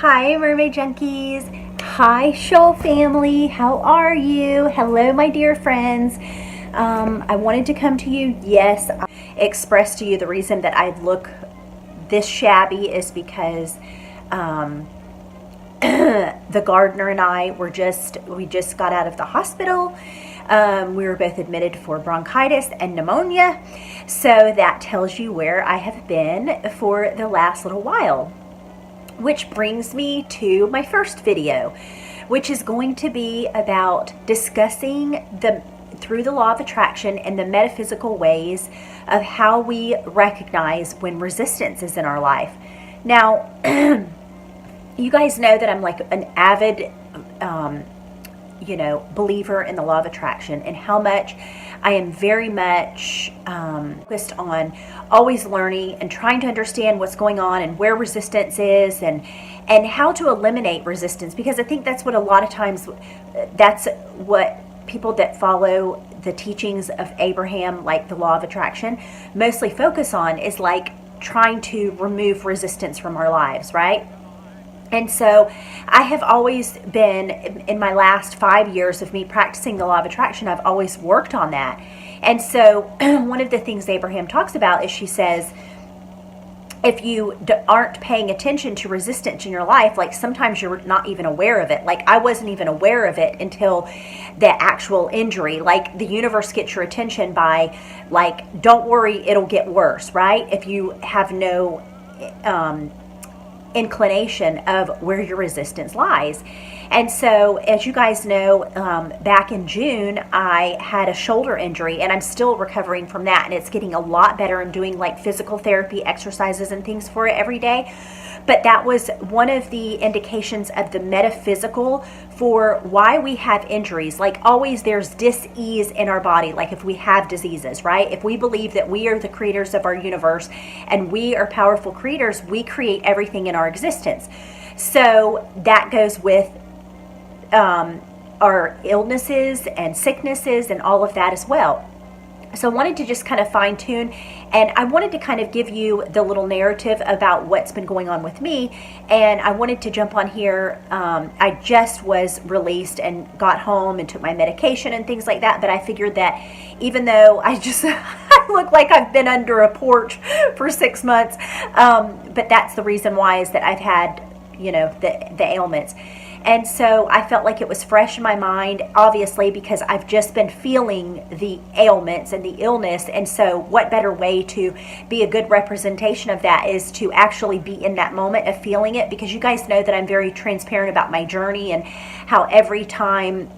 Hi, Mermaid Junkies. Hi, show family. How are you? Hello, my dear friends. I wanted to come to you. Yes, I express to you the reason that I look this shabby is because the gardener and I we just got out of the hospital. We were both admitted for bronchitis and pneumonia. So that tells you where I have been for the last little while. Which brings me to my first video, which is going to be about discussing through the law of attraction and the metaphysical ways of how we recognize when resistance is in our life. Now, you guys know that I'm like an avid, believer in the law of attraction and how much I am very much focused on always learning and trying to understand what's going on and where resistance is and how to eliminate resistance, because I think that's what a lot of times, that's what people that follow the teachings of Abraham, like the law of attraction, mostly focus on, is like trying to remove resistance from our lives, right? And so I have always been, in my last 5 years of me practicing the law of attraction, I've always worked on that. And so one of the things Abraham talks about is, she says, if you aren't paying attention to resistance in your life, like sometimes you're not even aware of it. Like I wasn't even aware of it until the actual injury. Like the universe gets your attention by like, don't worry, it'll get worse, right? If you have no inclination of where your resistance lies. And so, as you guys know, back in June, I had a shoulder injury and I'm still recovering from that, and it's getting a lot better. I'm doing like physical therapy exercises and things for it every day. But that was one of the indications of the metaphysical for why we have injuries. Like always, there's dis-ease in our body, like if we have diseases, right? If we believe that we are the creators of our universe and we are powerful creators, we create everything in our existence. So that goes with our illnesses and sicknesses and all of that as well. So I wanted to just kind of fine tune, and I wanted to kind of give you the little narrative about what's been going on with me. And I wanted to jump on here. I just was released and got home and took my medication and things like that. But I figured that even though I just I look like I've been under a porch for 6 months, but that's the reason why, is that I've had, the ailments. And so I felt like it was fresh in my mind, obviously, because I've just been feeling the ailments and the illness. And so what better way to be a good representation of that is to actually be in that moment of feeling it, because you guys know that I'm very transparent about my journey and how every time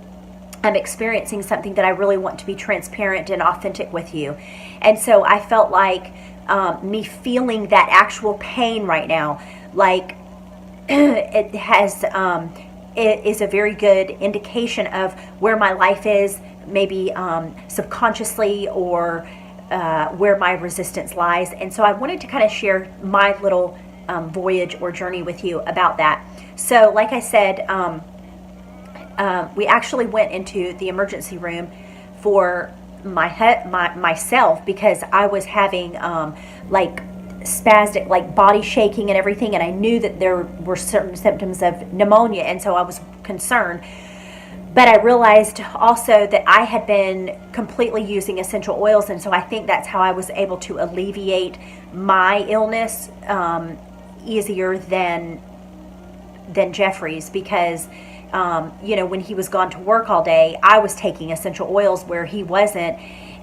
I'm experiencing something that I really want to be transparent and authentic with you. And so I felt like me feeling that actual pain right now, like it has... it is a very good indication of where my life is, maybe subconsciously, or where my resistance lies. And so I wanted to kind of share my little voyage or journey with you about that. So like I said, we actually went into the emergency room for myself, because I was having like spastic, like body shaking and everything, and I knew that there were certain symptoms of pneumonia, and so I was concerned. But I realized also that I had been completely using essential oils, and so I think that's how I was able to alleviate my illness easier than Jeffrey's, because when he was gone to work all day, I was taking essential oils where he wasn't,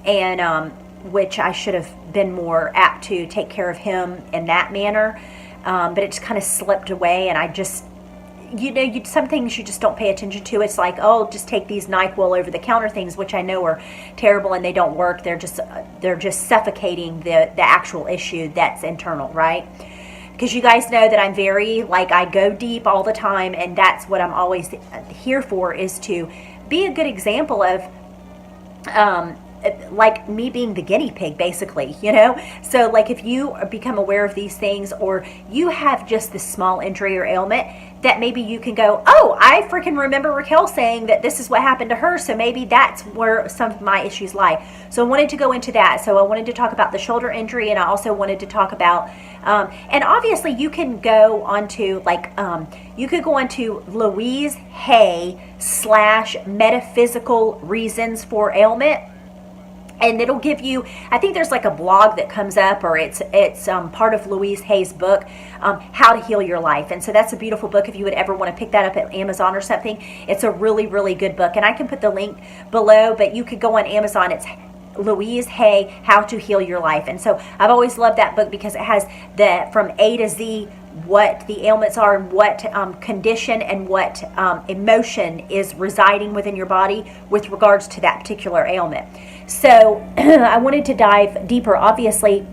and which I should have been more apt to take care of him in that manner. But it just kind of slipped away, and I just, some things you just don't pay attention to. It's like, oh, just take these NyQuil over-the-counter things, which I know are terrible and they don't work. They're just suffocating the actual issue that's internal, right? Because you guys know that I'm very, like, I go deep all the time, and that's what I'm always here for, is to be a good example of like me being the guinea pig, basically, you know? So like if you become aware of these things, or you have just this small injury or ailment that maybe you can go, oh, I freaking remember Raquel saying that this is what happened to her, so maybe that's where some of my issues lie. So I wanted to go into that. So I wanted to talk about the shoulder injury, and I also wanted to talk about, and obviously you can go onto you could go onto Louise Hay / metaphysical reasons for ailment. And it'll give you, I think there's like a blog that comes up, or it's part of Louise Hay's book, How to Heal Your Life. And so that's a beautiful book if you would ever want to pick that up at Amazon or something. It's a really, really good book. And I can put the link below, but you could go on Amazon. It's Louise Hay, How to Heal Your Life. And so I've always loved that book because it has the from A to Z what the ailments are, and what condition and what emotion is residing within your body with regards to that particular ailment. So I wanted to dive deeper. Obviously,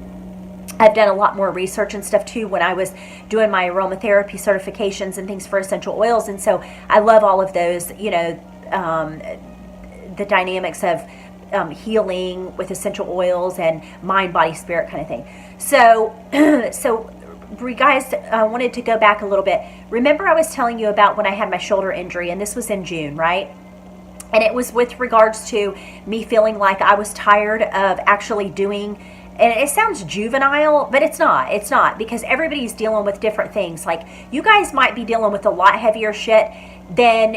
I've done a lot more research and stuff too when I was doing my aromatherapy certifications and things for essential oils. And so I love all of those, you know, the dynamics of healing with essential oils and mind, body, spirit kind of thing. So, guys, I wanted to go back a little bit. Remember I was telling you about when I had my shoulder injury, and this was in June, right? And it was with regards to me feeling like I was tired of actually doing, and it sounds juvenile, but it's not. It's not, because everybody's dealing with different things. Like, you guys might be dealing with a lot heavier shit than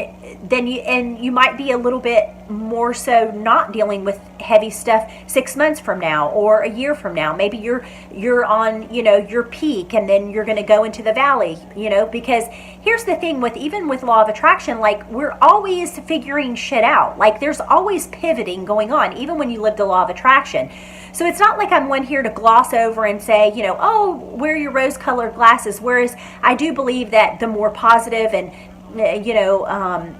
you, and you might be a little bit more so not dealing with heavy stuff 6 months from now or a year from now. Maybe you're on, you know, your peak, and then you're going to go into the valley, you know, because here's the thing with, even with law of attraction, like, we're always figuring shit out. Like, there's always pivoting going on, even when you live the law of attraction. So it's not like I'm one here to gloss over and say, you know, oh, wear your rose-colored glasses. Whereas I do believe that the more positive and, you know,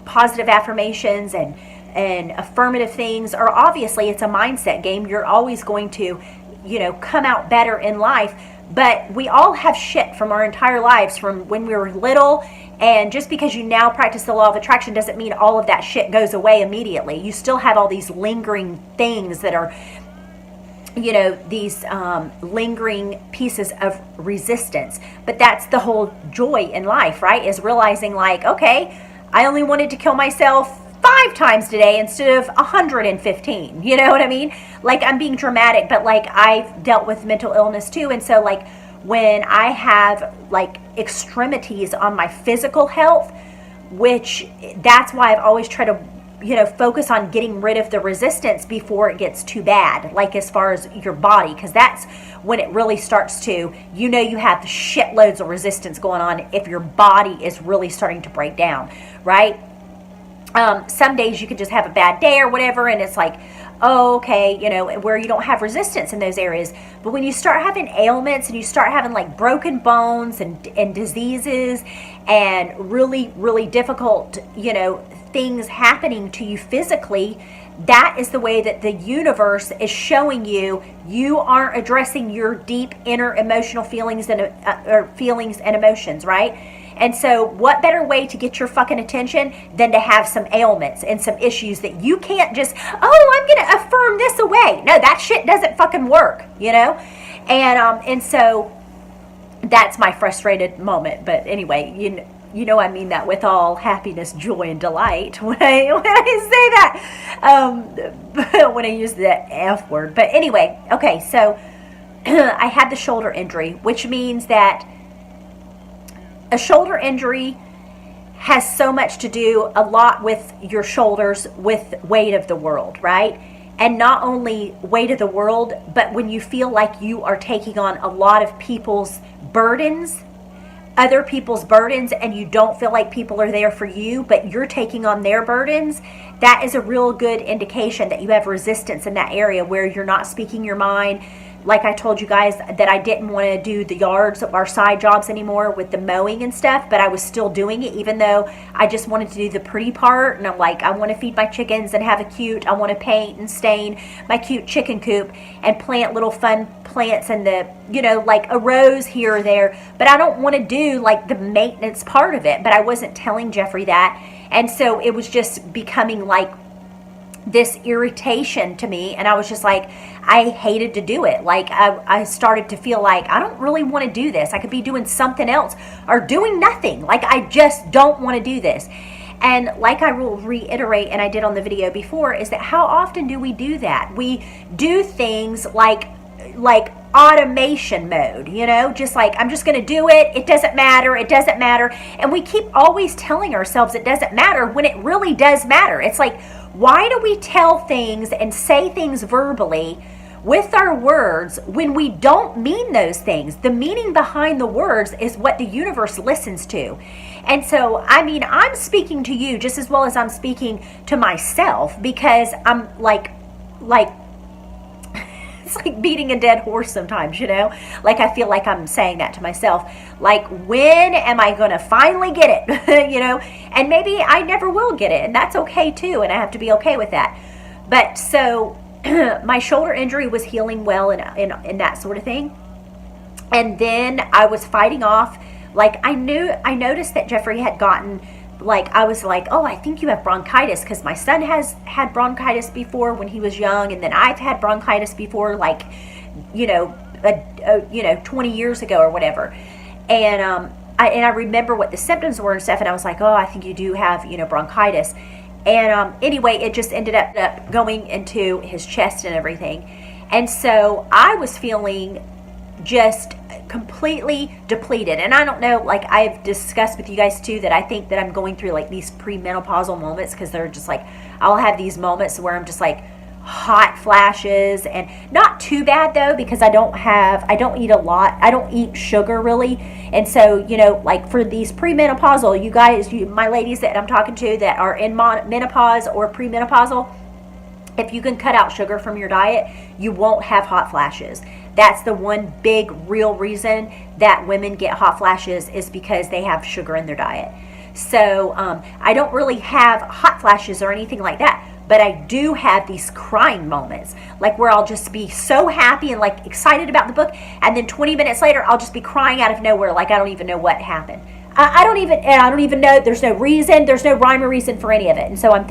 positive affirmations and affirmative things are, obviously it's a mindset game. You're always going to, you know, come out better in life. But we all have shit from our entire lives from when we were little. And just because you now practice the law of attraction doesn't mean all of that shit goes away immediately. You still have all these lingering things that are, you know, these lingering pieces of resistance. But that's the whole joy in life, right? Is realizing, like, okay, I only wanted to kill myself 5 times today instead of 115. You know what I mean? Like, I'm being dramatic, but like, I've dealt with mental illness too. And so like, when I have like extremities on my physical health, which that's why I've always tried to, you know, focus on getting rid of the resistance before it gets too bad, like as far as your body, because that's when it really starts to, you know, you have shitloads of resistance going on if your body is really starting to break down, right? Some days you could just have a bad day or whatever, and it's like, oh, okay, you know, where you don't have resistance in those areas. But when you start having ailments and you start having like broken bones and diseases and really, really difficult, you know, things happening to you physically, that is the way that the universe is showing you you aren't addressing your deep inner emotional feelings and emotions, right? And so what better way to get your fucking attention than to have some ailments and some issues that you can't just, oh, I'm going to affirm this away. No, that shit doesn't fucking work, you know? And so that's my frustrated moment. But anyway, you know I mean that with all happiness, joy, and delight when I say that, when I use the F word. But anyway, okay, so I had the shoulder injury, which means that a shoulder injury has so much to do a lot with your shoulders, with weight of the world, right? And not only weight of the world, but when you feel like you are taking on a lot of people's burdens, other people's burdens, and you don't feel like people are there for you, but you're taking on their burdens, that is a real good indication that you have resistance in that area where you're not speaking your mind. Like I told you guys that I didn't want to do the yards of our side jobs anymore with the mowing and stuff, but I was still doing it even though I just wanted to do the pretty part. And I'm like, I want to feed my chickens and have I want to paint and stain my cute chicken coop and plant little fun plants and the, you know, like a rose here or there. But I don't want to do like the maintenance part of it. But I wasn't telling Jeffrey that. And so it was just becoming like this irritation to me, and I was just like, I hated to do it. Like I started to feel like I don't really want to do this. I could be doing something else or doing nothing. Like I just don't want to do this. And like I will reiterate, and I did on the video before, is that how often do we do that? We do things like automation mode, just like, I'm just going to do it. It doesn't matter. It doesn't matter. And we keep always telling ourselves it doesn't matter when it really does matter. It's like, why do we tell things and say things verbally with our words when we don't mean those things? The meaning behind the words is what the universe listens to. And so, I mean, I'm speaking to you just as well as I'm speaking to myself, because I'm like it's like beating a dead horse sometimes, like I feel like I'm saying that to myself, like, when am I going to finally get it? And maybe I never will get it, and that's okay too, and I have to be okay with that. But so my shoulder injury was healing well and that sort of thing. And then I was fighting off, like I noticed that Jeffrey had gotten, like, I was like, oh, I think you have bronchitis, because my son has had bronchitis before when he was young, and then I've had bronchitis before, like, 20 years ago or whatever. And I remember what the symptoms were and stuff, and I was like, oh, I think you do have, bronchitis. And anyway, it just ended up going into his chest and everything. And so I was feeling just completely depleted. And I don't know, like I've discussed with you guys too, that I think that I'm going through like these premenopausal moments, because they're just like, I'll have these moments where I'm just like hot flashes, and not too bad though, because I don't eat a lot. I don't eat sugar really. And so, like for these premenopausal, you guys, my ladies that I'm talking to that are in menopause or premenopausal, if you can cut out sugar from your diet, you won't have hot flashes. That's the one big real reason that women get hot flashes, is because they have sugar in their diet. So I don't really have hot flashes or anything like that, but I do have these crying moments, like where I'll just be so happy and like excited about the book, and then 20 minutes later I'll just be crying out of nowhere, like I don't even know what happened. I don't even know. There's no reason. There's no rhyme or reason for any of it. And so I'm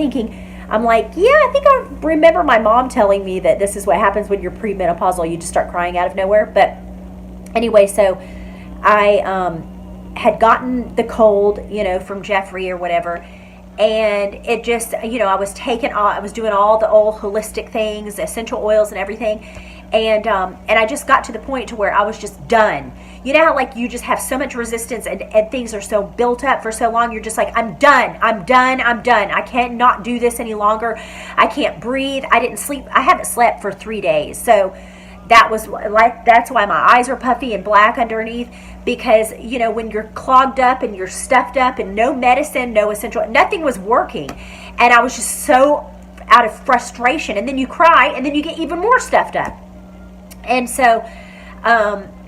like, yeah, I think I remember my mom telling me that this is what happens when you're premenopausal. You just start crying out of nowhere. But anyway, so I had gotten the cold, from Jeffrey or whatever. And it just, I was doing all the old holistic things, essential oils and everything. And I just got to the point to where I was just done. You know how like you just have so much resistance and things are so built up for so long, you're just like, I'm done. I can't not do this any longer. I can't breathe. I didn't sleep. I haven't slept for 3 days. So that's why my eyes are puffy and black underneath, because, when you're clogged up and you're stuffed up and no medicine, no essential, nothing was working. And I was just so out of frustration. And then you cry and then you get even more stuffed up. And so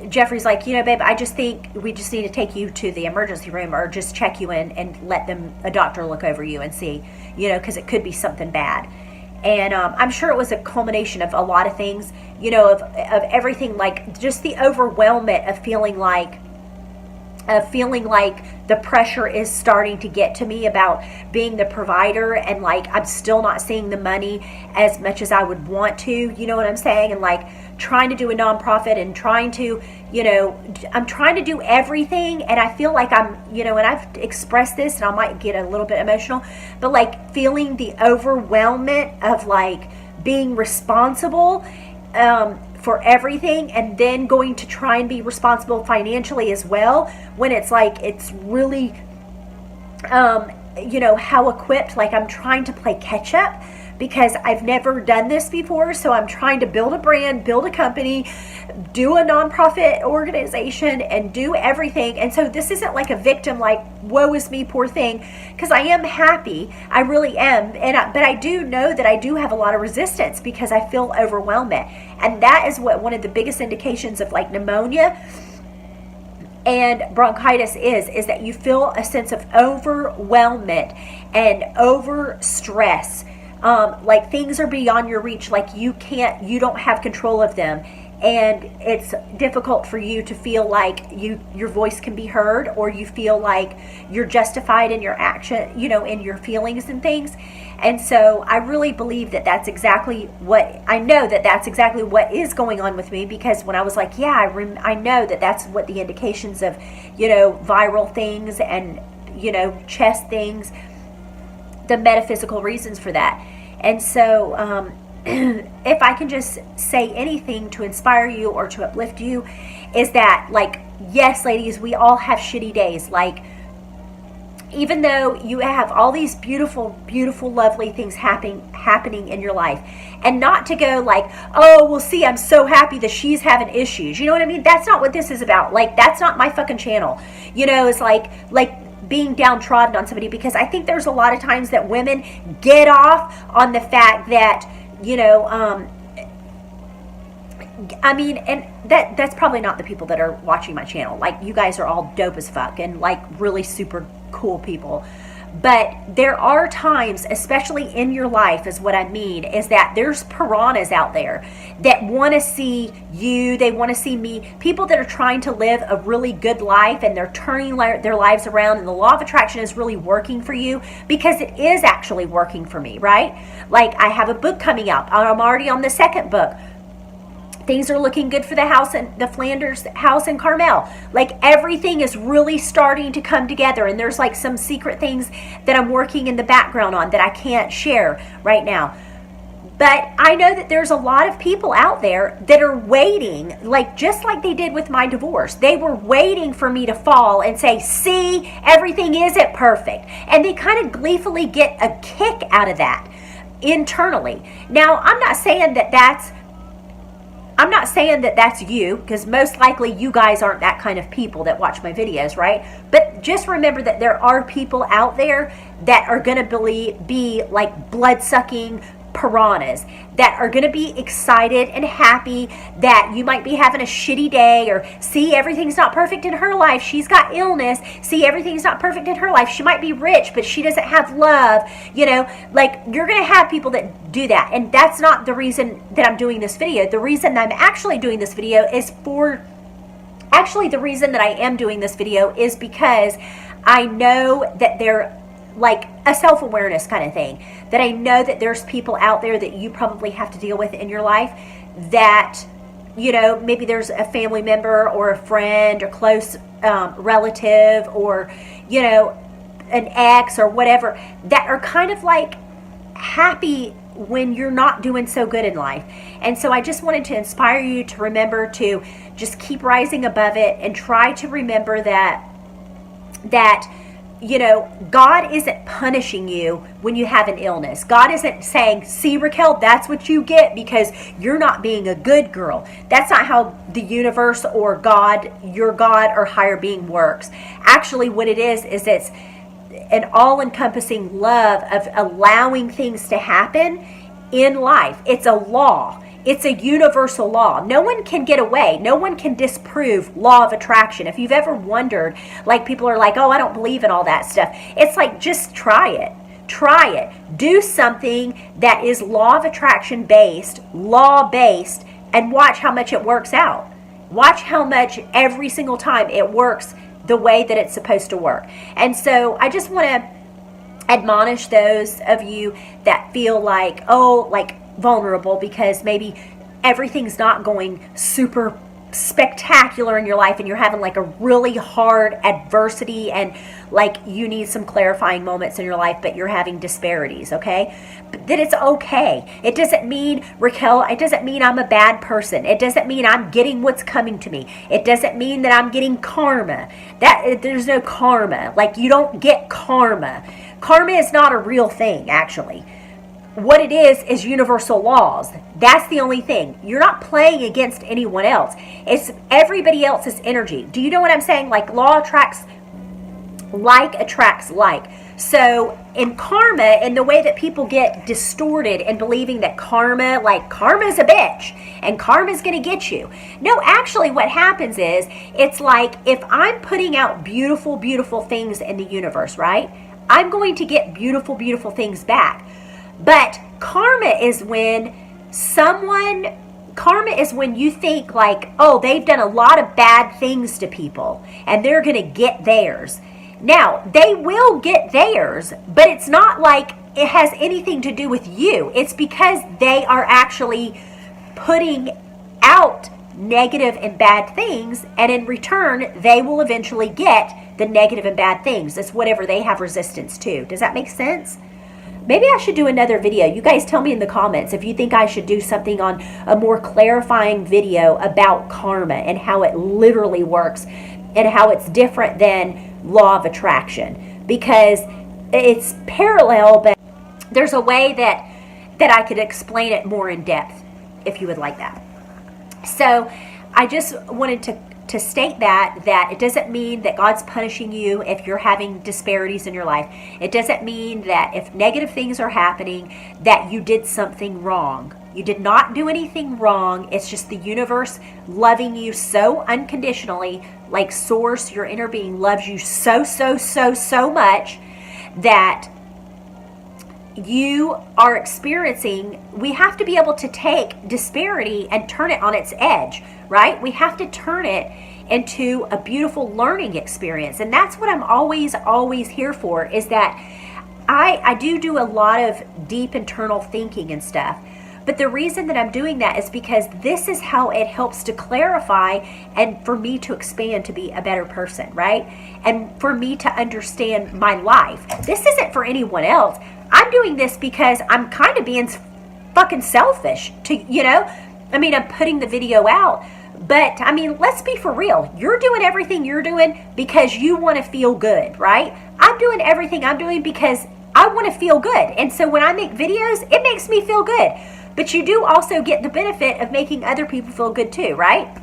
Jeffrey's like, babe, I just think we just need to take you to the emergency room, or just check you in and let a doctor look over you and see, because it could be something bad. And I'm sure it was a culmination of a lot of things, of everything, like just the overwhelmment of feeling like the pressure is starting to get to me about being the provider, and like I'm still not seeing the money as much as I would want to, you know what I'm saying? And like trying to do a nonprofit and trying to, I'm trying to do everything, and I feel like I'm, and I've expressed this and I might get a little bit emotional, but like feeling the overwhelmment of like being responsible for everything, and then going to try and be responsible financially as well, when it's like, it's really, how equipped, like I'm trying to play catch up, because I've never done this before. So I'm trying to build a brand, build a company, do a nonprofit organization, and do everything. And so this isn't like a victim, like, woe is me, poor thing, because I am happy. I really am. But I do know that I do have a lot of resistance, because I feel overwhelmed. And that is what one of the biggest indications of like pneumonia and bronchitis is that you feel a sense of overwhelmment and over stress. Like things are beyond your reach, like you don't have control of them. and it's difficult for you to feel like your voice can be heard, or you feel like you're justified in your action, in your feelings and things. And so I really believe that that's exactly what, I know that that's exactly what is going on with me, because when I was like, yeah, I know that that's what the indications of, viral things and, chest things, the metaphysical reasons for that. And so, if I can just say anything to inspire you or to uplift you, is that, like, yes, ladies, we all have shitty days. Like, even though you have all these beautiful, beautiful, lovely things happening in your life, and not to go like, oh, well, see, I'm so happy that she's having issues. You know what I mean? That's not what this is about. Like, that's not my fucking channel. It's like being downtrodden on somebody, because I think there's a lot of times that women get off on the fact that, and that's probably not the people that are watching my channel. Like, you guys are all dope as fuck and like really super cool people. But there are times, especially in your life, is what I mean, is that there's piranhas out there that want to see you, they want to see me, people that are trying to live a really good life, and they're turning their lives around, and the law of attraction is really working for you, because it is actually working for me, right? Like, I have a book coming out. I'm already on the second book. Things are looking good for the house and the Flanders house in Carmel. Like, everything is really starting to come together, and there's like some secret things that I'm working in the background on that I can't share right now. But I know that there's a lot of people out there that are waiting, like just like they did with my divorce. They were waiting for me to fall and say, see, everything isn't perfect. And they kind of gleefully get a kick out of that internally. Now, I'm not saying that that's you, because most likely you guys aren't that kind of people that watch my videos, right? But just remember that there are people out there that are going to be like blood-sucking piranhas, that are going to be excited and happy that you might be having a shitty day, or see, everything's not perfect in her life, she's got illness, see, everything's not perfect in her life, she might be rich but she doesn't have love, like, you're going to have people that do that. And that's not the reason that I'm doing this video. The reason I'm actually doing this video is the reason that I am doing this video is because I know that they're like a self-awareness kind of thing, that I know that there's people out there that you probably have to deal with in your life, that, maybe there's a family member or a friend or close relative, or, an ex or whatever, that are kind of like happy when you're not doing so good in life. And so I just wanted to inspire you to remember to just keep rising above it, and try to remember that God isn't punishing you when you have an illness. God isn't saying, see, Raquel, that's what you get because you're not being a good girl. That's not how the universe or God, your God or higher being works. Actually, what it is it's an all-encompassing love of allowing things to happen in life. It's a law. It's a universal law. No one can get away. No one can disprove law of attraction. If you've ever wondered, like, people are like, oh, I don't believe in all that stuff. It's like, just try it. Try it. Do something that is law of attraction based, law based, and watch how much it works out. Watch how much every single time it works the way that it's supposed to work. And so I just want to admonish those of you that feel like, vulnerable because maybe everything's not going super spectacular in your life, and you're having like a really hard adversity, and like you need some clarifying moments in your life, but you're having disparities, okay? But that it's okay. It doesn't mean, Raquel, it doesn't mean I'm a bad person. It doesn't mean I'm getting what's coming to me. It doesn't mean that I'm getting karma. There's no karma. Like, you don't get karma. Karma is not a real thing, actually. What it is universal laws. That's the only thing. You're not playing against anyone else. It's everybody else's energy. Do you know what I'm saying? Like, law attracts like. So in karma, in the way that people get distorted in believing that karma's a bitch and karma's going to get you. No, actually what happens is, it's like, if I'm putting out beautiful, beautiful things in the universe, right? I'm going to get beautiful, beautiful things back. But karma is when someone Karma is when you think like, oh, they've done a lot of bad things to people and they're going to get theirs. Now, they will get theirs, but it's not like it has anything to do with you. It's because they are actually putting out negative and bad things, and in return, they will eventually get the negative and bad things. It's whatever they have resistance to. Does that make sense? Maybe I should do another video. You guys tell me in the comments if you think I should do something on a more clarifying video about karma and how it literally works and how it's different than law of attraction, because it's parallel, but there's a way that I could explain it more in depth if you would like that. So I just wanted to state that it doesn't mean that God's punishing you if you're having disparities in your life. It doesn't mean that if negative things are happening that you did something wrong. You did not do anything wrong. It's just the universe loving you so unconditionally, like Source, your inner being, loves you so much that you are experiencing. We have to be able to take disparity and turn it on its edge, right? We have to turn it into a beautiful learning experience. And that's what I'm always here for, is that I do a lot of deep internal thinking and stuff. But the reason that I'm doing that is because this is how it helps to clarify and for me to expand to be a better person, right? And for me to understand my life. This isn't for anyone else. I'm doing this because I'm kind of being fucking selfish to, I'm putting the video out. But, let's be for real. You're doing everything you're doing because you want to feel good, right? I'm doing everything I'm doing because I want to feel good. And so when I make videos, it makes me feel good. But you do also get the benefit of making other people feel good too, right?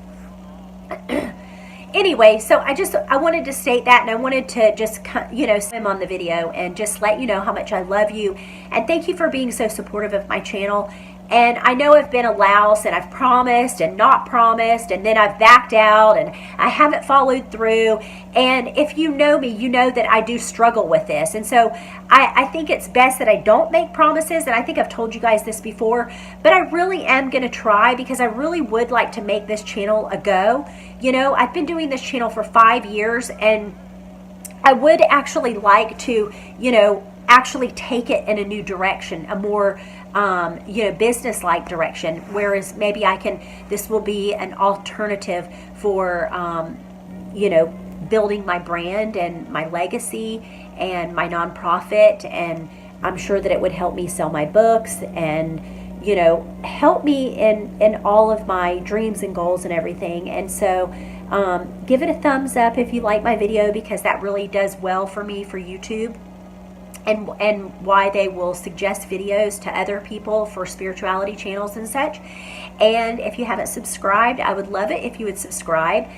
Anyway, so I wanted to state that, and I wanted to just, swim on the video and just let you know how much I love you. And thank you for being so supportive of my channel. And I know I've been a louse, and I've promised and not promised, and then I've backed out, and I haven't followed through. And if you know me, you know that I do struggle with this. And so I think it's best that I don't make promises, and I think I've told you guys this before, but I really am going to try, because I really would like to make this channel a go. I've been doing this channel for 5 years, and I would actually like to, actually take it in a new direction, a more business-like direction, whereas maybe this will be an alternative for, building my brand and my legacy and my nonprofit. And I'm sure that it would help me sell my books and, help me in all of my dreams and goals and everything. And so give it a thumbs up if you like my video, because that really does well for me for YouTube. And why they will suggest videos to other people for spirituality channels and such. And if you haven't subscribed, I would love it if you would subscribe.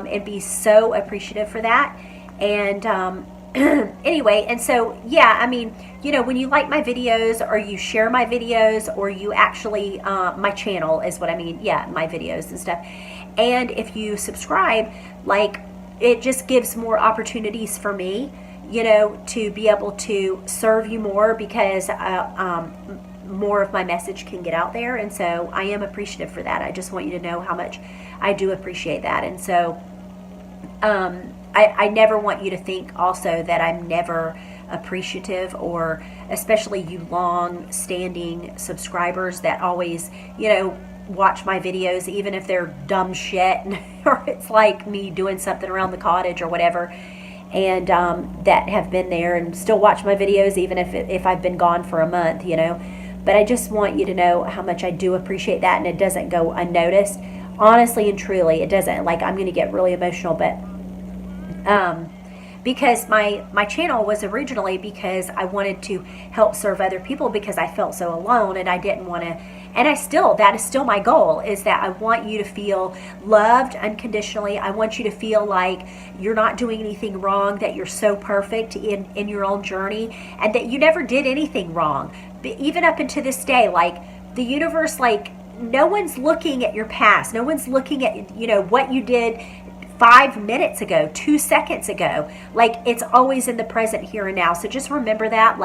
It'd be so appreciative for that. And anyway, and so, yeah, when you like my videos, or you share my videos, or you actually, my channel is what I mean. Yeah, my videos and stuff. And if you subscribe, it just gives more opportunities for me, to be able to serve you more, because more of my message can get out there. And so I am appreciative for that. I just want you to know how much I do appreciate that. And so I never want you to think also that I'm never appreciative, or especially you long-standing subscribers that always, watch my videos, even if they're dumb shit, or it's like me doing something around the cottage or whatever. And that have been there and still watch my videos, even if I've been gone for a month, But I just want you to know how much I do appreciate that, and it doesn't go unnoticed. Honestly and truly, it doesn't. I'm going to get really emotional, but because my channel was originally because I wanted to help serve other people, because I felt so alone, and I didn't want to. And that is still my goal, is that I want you to feel loved unconditionally. I want you to feel like you're not doing anything wrong, that you're so perfect in your own journey, and that you never did anything wrong. But even up into this day, the universe, no one's looking at your past. No one's looking at, what you did 5 minutes ago, 2 seconds ago. It's always in the present, here and now. So just remember that,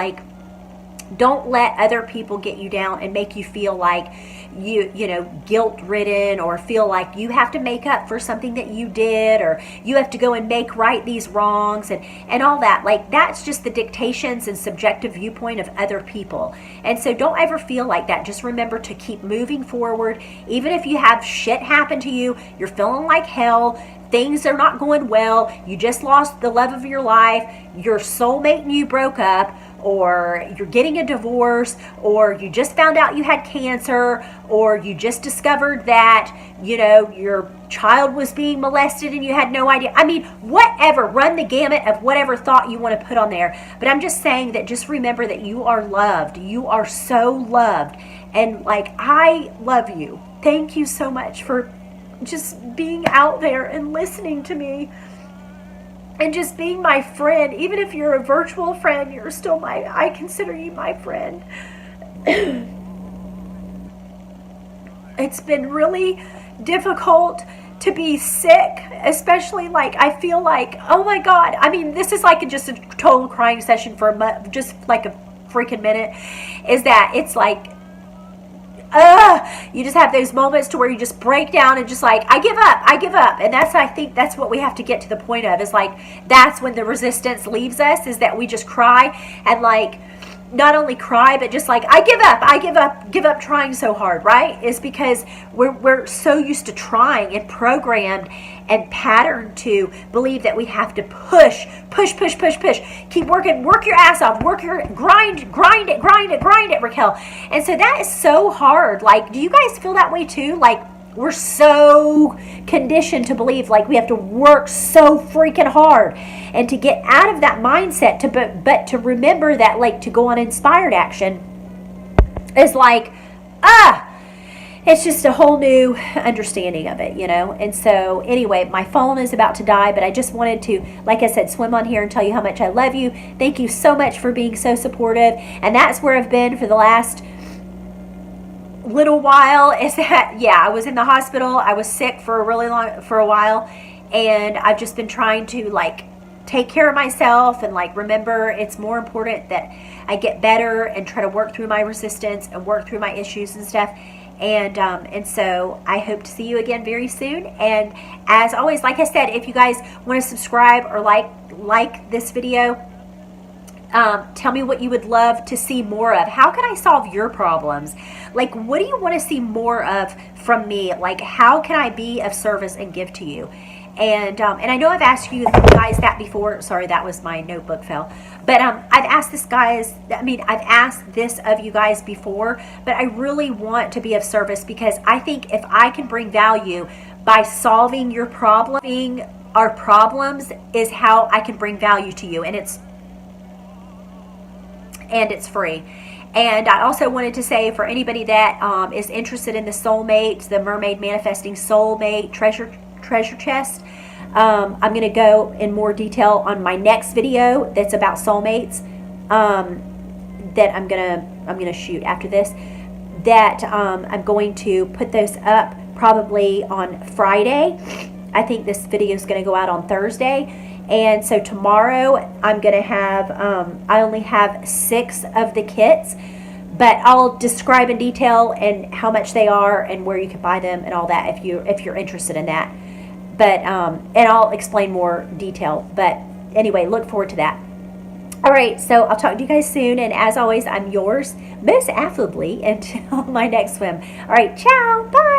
Don't let other people get you down and make you feel like you know, guilt ridden, or feel like you have to make up for something that you did, or you have to go and make right these wrongs and all that. Like, that's just the dictations and subjective viewpoint of other people. And so don't ever feel like that. Just remember to keep moving forward. Even if you have shit happen to you, you're feeling like hell, things are not going well, you just lost the love of your life, your soulmate and you broke up, or you're getting a divorce, or you just found out you had cancer, or you just discovered that, you know, your child was being molested and you had no idea. I mean, whatever, run the gamut of whatever thought you want to put on there. But I'm just saying that just remember that you are loved. You are so loved. And like, I love you. Thank you so much for just being out there and listening to me. And just being my friend. Even if you're a virtual friend, you're still I consider you my friend. It's been really difficult to be sick, especially like, I feel like, oh my God. I mean, this is like just a total crying session for a month, just like a freaking minute, is that it's like, you just have those moments to where you just break down and just like, I give up. And I think that's what we have to get to the point of, is like, that's when the resistance leaves us, is that we just cry, and like, not only cry, but just like, I give up trying so hard, right? Is because we're so used to trying and programmed and patterned to believe that we have to push, keep working, work your ass off, grind it, Raquel. And so that is so hard. Like, do you guys feel that way too? Like, we're so conditioned to believe like we have to work so freaking hard, and to get out of that mindset, but to remember that, like, to go on inspired action is like, it's just a whole new understanding of it, you know. And so anyway, my phone is about to die, but I just wanted to, like I said, swim on here and tell you how much I love you. Thank you so much for being so supportive. And that's where I've been for the last little while, is that, yeah, I was in the hospital. I was sick for a while, and I've just been trying to like take care of myself, and like, remember, it's more important that I get better and try to work through my resistance and work through my issues and stuff. And so I hope to see you again very soon. And as always, like I said, if you guys want to subscribe or like this video, tell me what you would love to see more of. How can I solve your problems? Like, what do you want to see more of from me? Like, how can I be of service and give to you? And I know I've asked you guys that before. Sorry, that was my notebook fell. But I've asked I've asked this of you guys before, but I really want to be of service, because I think if I can bring value by solving your problem, our problems, is how I can bring value to you. And it's free. And I also wanted to say, for anybody that is interested in the soulmate, the mermaid manifesting soulmate treasure chest, I'm going to go in more detail on my next video that's about soulmates, that I'm gonna shoot after this. That I'm going to put those up probably on Friday. I think this video is going to go out on Thursday. And so tomorrow I'm going to have, I only have 6 of the kits, but I'll describe in detail and how much they are and where you can buy them and all that if you're interested in that. But, and I'll explain more detail. But anyway, look forward to that. All right, so I'll talk to you guys soon. And as always, I'm yours most affably until my next swim. All right, ciao, bye.